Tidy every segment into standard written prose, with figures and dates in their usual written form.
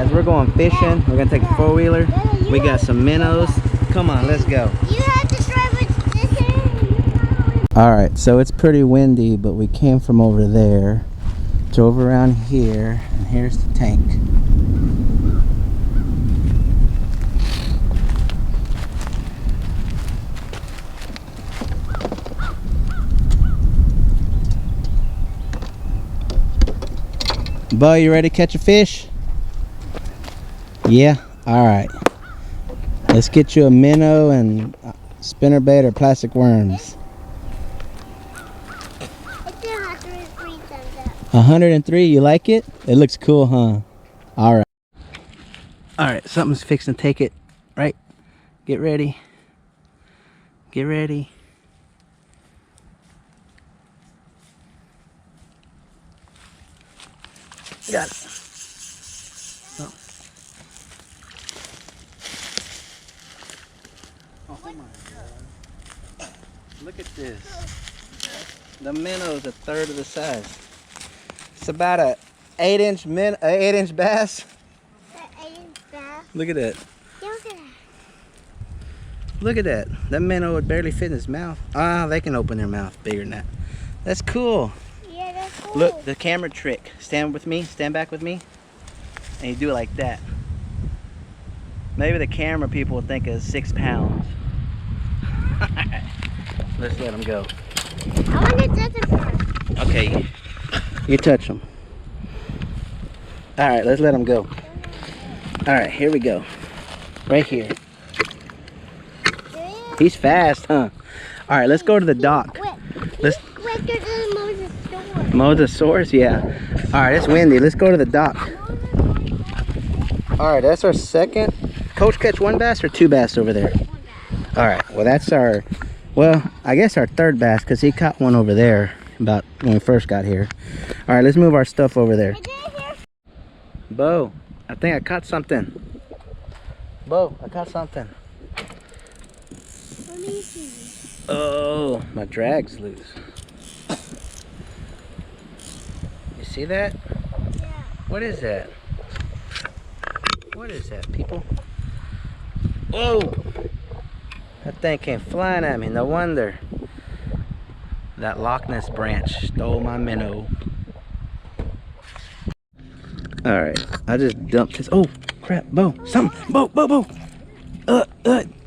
guys, we're going fishing. We're gonna take the four-wheeler. We got some minnows. Come on, let's go. You have to drive with this hand. Alright, so it's pretty windy, but we came from over there, drove around here, and here's the tank. Beau, you ready to catch a fish? Yeah? Alright. Let's get you a minnow and spinnerbait or plastic worms. It's 103 times up. 103, you like it? It looks cool, huh? Alright. Alright, something's fixing to take it. Right? Get ready. Get ready. Got it. Oh. Oh my God. Look at this. The minnow's a third of the size. It's about a 8-inch bass. An 8-inch bass. Look at that. Look at that. Look at that. That minnow would barely fit in his mouth. Ah, they can open their mouth bigger than that. That's cool. Yeah, that's cool. Look, the camera trick. Stand with me, stand back with me, and you do it like that. Maybe the camera people will think it's 6 pounds. Let's let them go. I want to touch it first. Okay, you touch them. All right, let's let them go. All right, here we go. Right here. He's fast, huh? All right, let's go to the dock. Let's Quicker than Moses' Mosasaurus, yeah. All right, it's windy. Let's go to the dock. All right, that's our second. Coach catch 1 bass or 2 bass over there? All right, well that's our, well, I guess our 3rd bass because he caught one over there about when we first got here. All right, let's move our stuff over there. Beau, I think I caught something. Beau, I caught something. Let me see. Oh, my drag's loose. You see that? Yeah. What is that? What is that, people? Whoa! That thing came flying at me. No wonder. That Loch Ness branch stole my minnow. Alright, I just dumped this. Oh, crap, Beau. Something. Beau.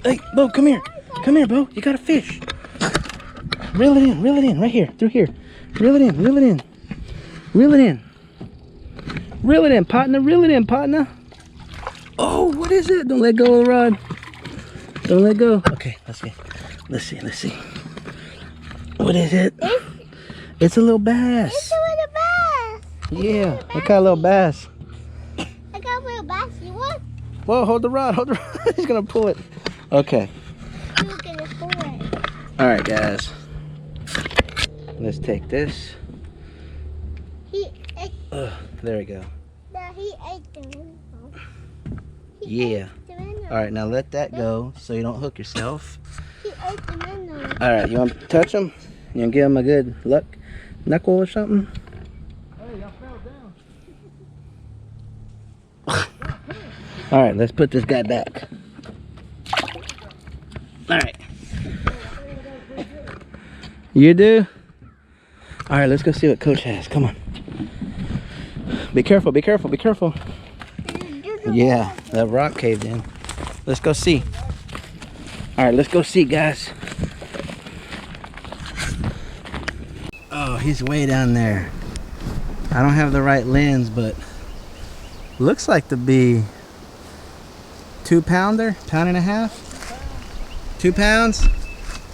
Hey, Beau, come here. Come here, Beau. You got a fish. Reel it in, right here, through here. Reel it in. Reel it in, partner. Oh, what is it? Don't let go of the rod. Don't let go. Okay, let's see. What is it? It's a little bass. It's a little bass. Yeah, I got a little bass. I got a little bass. You want? Whoa, hold the rod. He's gonna pull it. Okay. You're gonna pull it. All right, guys. Let's take this. He ate. There we go. No, he ate the minnow. Yeah. All right, now let that go so you don't hook yourself. He ate the minnow. All right, you want to touch him? You want to give him a good luck knuckle or something? Hey, I fell down. All right, let's put this guy back. All right. You do? All right, let's go see what Coach has. Come on. Be careful. Yeah, that rock caved in. Let's go see. All right, let's go see, guys. Oh, he's way down there. I don't have the right lens, but looks like to be 2 pounder, pound and a half. 2 pounds.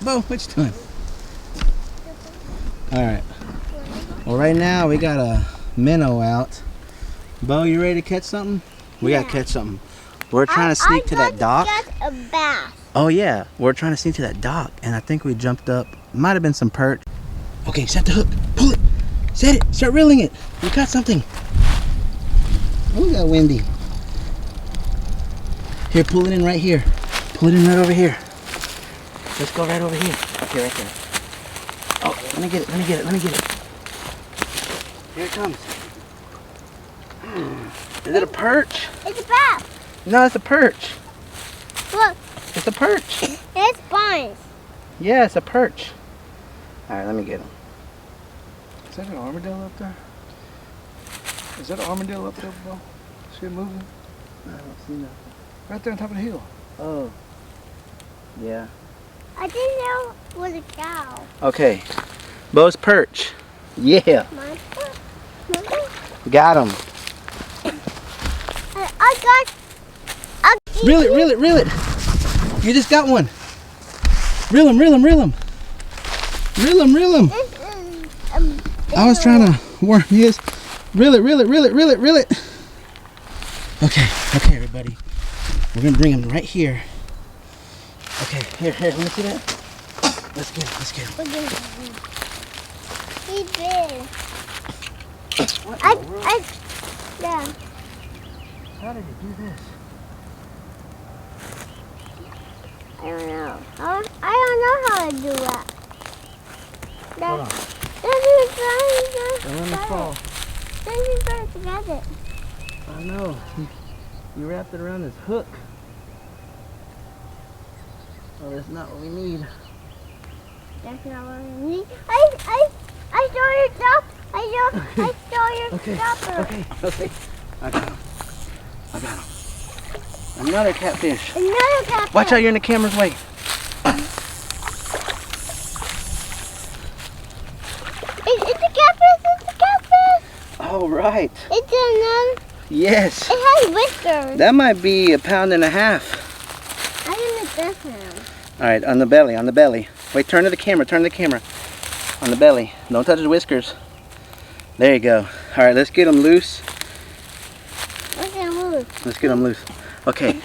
Beau, what you doing? All right. Well, right now we got a minnow out. Beau, you ready to catch something? We gotta catch something. We're trying to sneak to that dock. I got a bass. Oh yeah, we're trying to sneak to that dock, and I think we jumped up. Might have been some perch. Okay, set the hook. Pull it. Set it. Start reeling it. We caught something. Oh, we got windy. Here, pull it in right here. Pull it in right over here. Let's go right over here. Okay, right there. Oh, let me get it. Here it comes. Is it a perch? It's a bass. No, it's a perch. Look, It's a perch. it's spines. Yeah, it's a perch. All right, let me get him. Is that an armadillo up there? Is that an armadillo up there, Beau? See it moving? I don't see nothing. Right there on top of the hill. Oh. Yeah. I didn't know it was a cow. Okay. Beau's perch. Yeah. Mine. Got him. I got. Reel it, reel it, reel it. You just got one. Reel him, reel him, reel him. Reel him, reel him. This is I was trying to worm his. Reel it, reel it, reel it, reel it, reel it. Okay, okay, everybody. We're gonna bring him right here. Okay, here, let me see that. Let's get him, let's get him. He's big. Yeah. How did you do this? I don't know. I don't know how to do that. Hold on. This is Don't let me fall. This is very together. I know. You wrapped it around his hook. Oh, that's not what we need. That's not what we need. I stole your stuff. I stole your stopper. Okay. I got him. Another catfish. Another catfish. Watch out, you're in the camera's way. It's a catfish. It's a catfish. All right. It's another. Yes. It has whiskers. That might be 1.5 pounds. I didn't make this one. All right, on the belly, on the belly. Wait, turn to the camera, turn to the camera. On the belly. Don't touch his whiskers. There you go. All right, let's get him loose. Okay, move. Let's get him loose. Okay,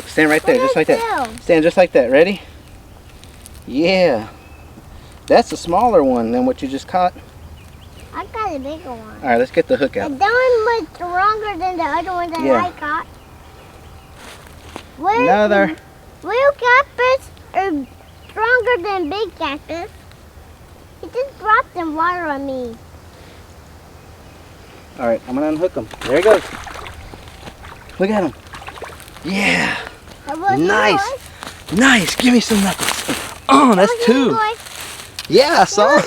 stand right there, just like that. Bill? Stand just like that. Ready? Yeah. That's a smaller one than what you just caught. I got a bigger one. All right, let's get the hook out. And that one was stronger than the other one that Yeah. I caught. Another. Little catfish are stronger than big catfish. He just dropped some water on me. All right, I'm gonna unhook him. There he goes. Look at him. Yeah. Nice. Nice. Give me some knuckles. Oh, that's two. Yeah, I saw him.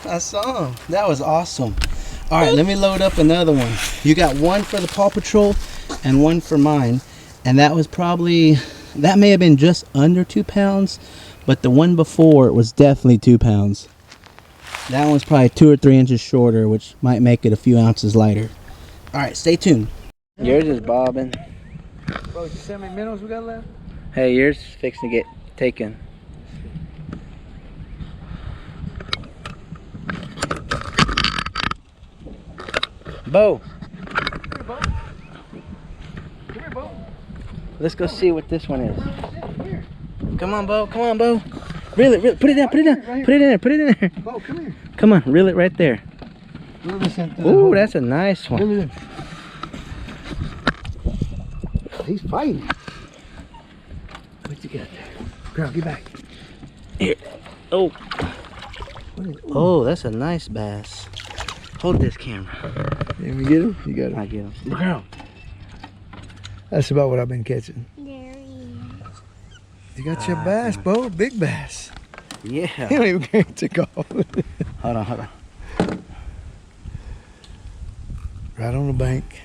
I saw him. That was awesome. All right, let me load up another one. You got one for the Paw Patrol and one for mine. And that was probably, that may have been just under 2 pounds, but the one before it was definitely 2 pounds. That one's probably 2 or 3 inches shorter, which might make it a few ounces lighter. All right, stay tuned. Yours is bobbing. Bro, did you see how many minnows we got left? Hey, yours is fixing to get taken. Beau, Come here, Beau. Come here, Beau. let's go see what this one is. Come here. Come on, Beau. Come on, Beau. Reel it, reel it. Put it down, put it down. Put it in there, put it in there. Beau, come here. Come on, reel it right there. Reel this in through the Ooh, hole. that's a nice one. Reel it in. He's fighting. What you got there? Girl, get back. Here. Oh. What is, Oh, that's a nice bass. Hold this camera. Let me get him? You got him. I get him. Girl. That's about what I've been catching. There he You got your bass, Beau. Big bass. Yeah. He don't even care to take off. Hold on, hold on. Right on the bank.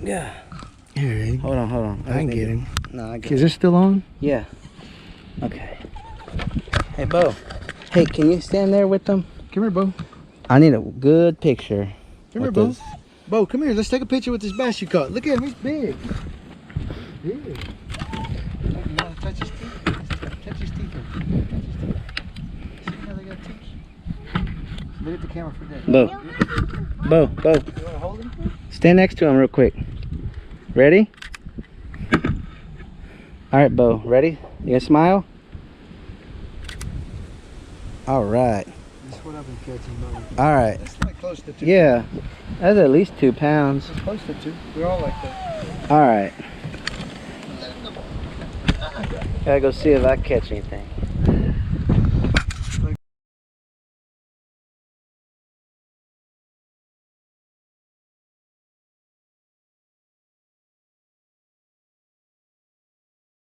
Yeah. Here, Hold on. I can get him. No, I get Is him. this still on? Yeah. Okay. Hey, Beau. Hey, can you stand there with them? Come here, Beau. I need a good picture. Come here, with Beau. this. Beau, come here. Let's take a picture with this bass you caught. Look at him. He's big. Big. You want to touch his teeth? Touch his teeth. Touch his teeth. See how they got teeth? Look at the camera for that. Beau. Beau. You want to hold him? Stand next to him real quick. Ready? All right, Beau. Ready? You gonna smile? All right. That's what I've been catching, Beau. All right. That's like close to 2. Yeah. That's at least 2 pounds. It's close to 2. We're all like that. All right. Gotta go see if I catch anything.